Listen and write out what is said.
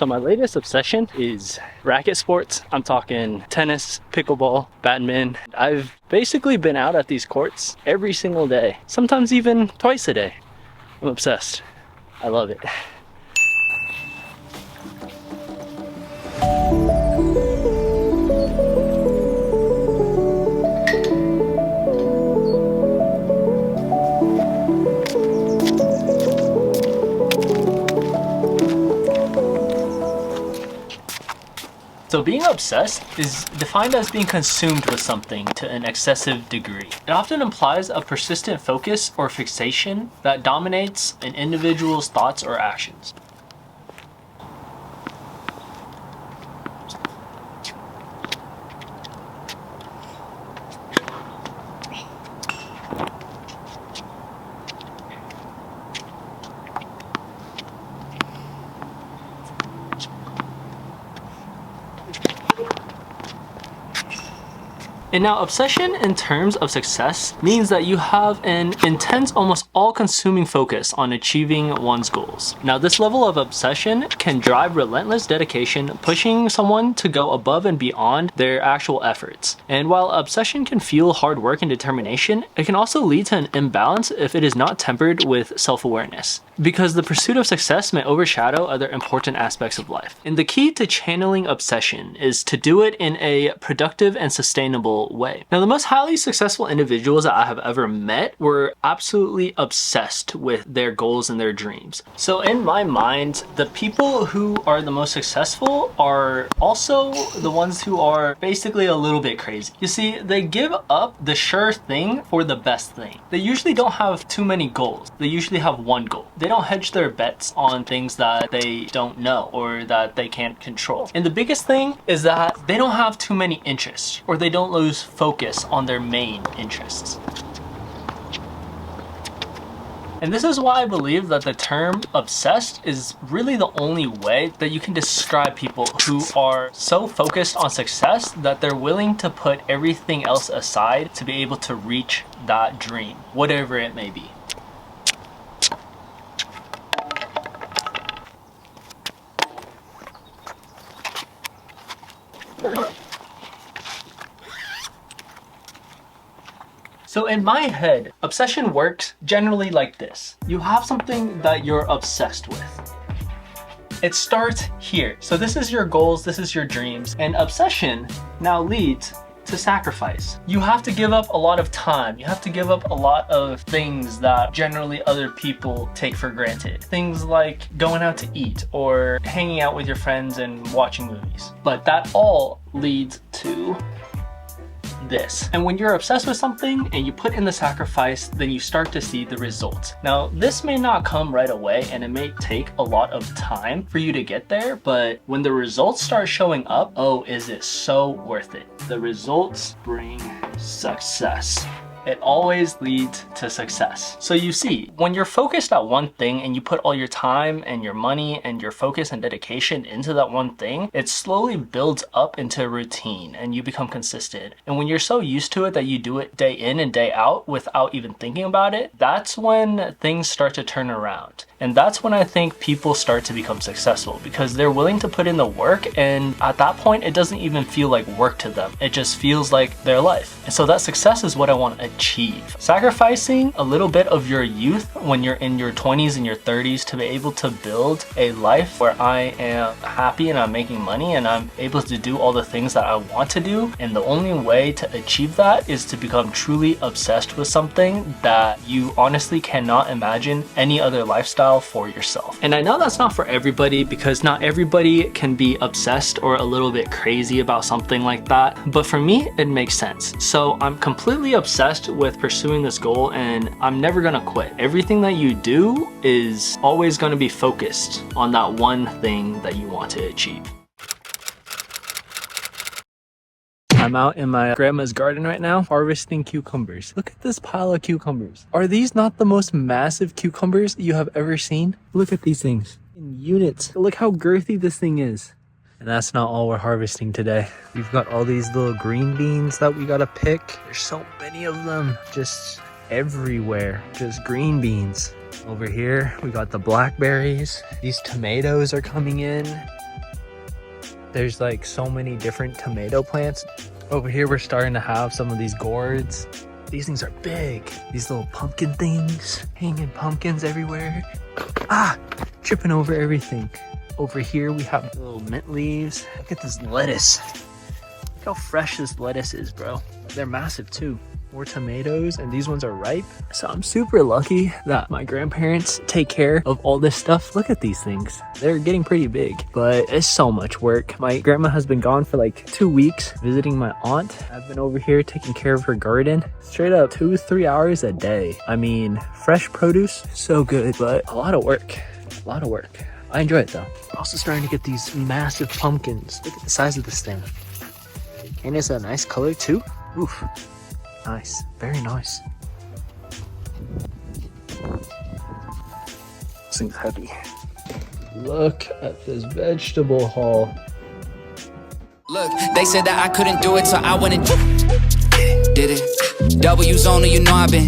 So my latest obsession is racket sports. I'm talking tennis, pickleball, badminton. I've basically been out at these courts every single day, sometimes even twice a day. I'm obsessed. I love it. So being obsessed is defined as being consumed with something to an excessive degree. It often implies a persistent focus or fixation that dominates an individual's thoughts or actions. And now obsession in terms of success means that you have an intense, almost all-consuming focus on achieving one's goals. Now this level of obsession can drive relentless dedication, pushing someone to go above and beyond their actual efforts. And while obsession can fuel hard work and determination, it can also lead to an imbalance if it is not tempered with self-awareness, because the pursuit of success may overshadow other important aspects of life. And the key to channeling obsession is to do it in a productive and sustainable way. Now, the most highly successful individuals that I have ever met were absolutely obsessed with their goals and their dreams. So in my mind, the people who are the most successful are also the ones who are basically a little bit crazy. You see, they give up the sure thing for the best thing. They usually don't have too many goals. They usually have one goal. They don't hedge their bets on things that they don't know or that they can't control. And the biggest thing is that they don't have too many interests, or they don't lose focus on their main interests. And this is why I believe that the term obsessed is really the only way that you can describe people who are so focused on success that they're willing to put everything else aside to be able to reach that dream, whatever it may be. So in my head, obsession works generally like this. You have something that you're obsessed with. It starts here. So this is your goals, this is your dreams, and obsession now leads to sacrifice. You have to give up a lot of time. You have to give up a lot of things that generally other people take for granted. Things like going out to eat or hanging out with your friends and watching movies. But that all leads to this. And when you're obsessed with something and you put in the sacrifice, then you start to see the results. Now, this may not come right away and it may take a lot of time for you to get there, but when the results start showing up, oh, is it so worth it? The results bring success. It always leads to success. So you see, when you're focused at one thing and you put all your time and your money and your focus and dedication into that one thing, it slowly builds up into a routine and you become consistent. And when you're so used to it that you do it day in and day out without even thinking about it, that's when things start to turn around. And that's when I think people start to become successful, because they're willing to put in the work, and at that point it doesn't even feel like work to them. It just feels like their life. And so that success is what I want to achieve. Sacrificing a little bit of your youth when you're in your 20s and your 30s to be able to build a life where I am happy and I'm making money and I'm able to do all the things that I want to do. And the only way to achieve that is to become truly obsessed with something that you honestly cannot imagine any other lifestyle for yourself. And I know that's not for everybody, because not everybody can be obsessed or a little bit crazy about something like that. But for me, it makes sense. So I'm completely obsessed with pursuing this goal and I'm never gonna quit. Everything that you do is always gonna be focused on that one thing that you want to achieve. I'm out in my grandma's garden right now harvesting cucumbers. Look at this pile of cucumbers. Are these not the most massive cucumbers you have ever seen? Look at these things in units. Look how girthy this thing is. And that's not all we're harvesting today. We've got all these little green beans that we gotta pick. There's so many of them just everywhere. Just green beans. Over here, we got the blackberries. These tomatoes are coming in. There's like so many different tomato plants. Over here, we're starting to have some of these gourds. These things are big. These little pumpkin things, hanging pumpkins everywhere. Ah, tripping over everything. Over here, we have little mint leaves. Look at this lettuce. Look how fresh this lettuce is, bro. They're massive too. More tomatoes, and these ones are ripe. So I'm super lucky that my grandparents take care of all this stuff. Look at these things. They're getting pretty big, but it's so much work. My grandma has been gone for like 2 weeks visiting my aunt. I've been over here taking care of her garden. Straight up 2-3 hours a day. I mean, fresh produce, so good, but a lot of work. A lot of work. I enjoy it though. We're also starting to get these massive pumpkins. Look at the size of this thing. And it's a nice color too. Oof. Nice, very nice. This thing's heavy. Look at this vegetable haul. Look, they said that I couldn't do it, so I went and did it. W's only, you know I've been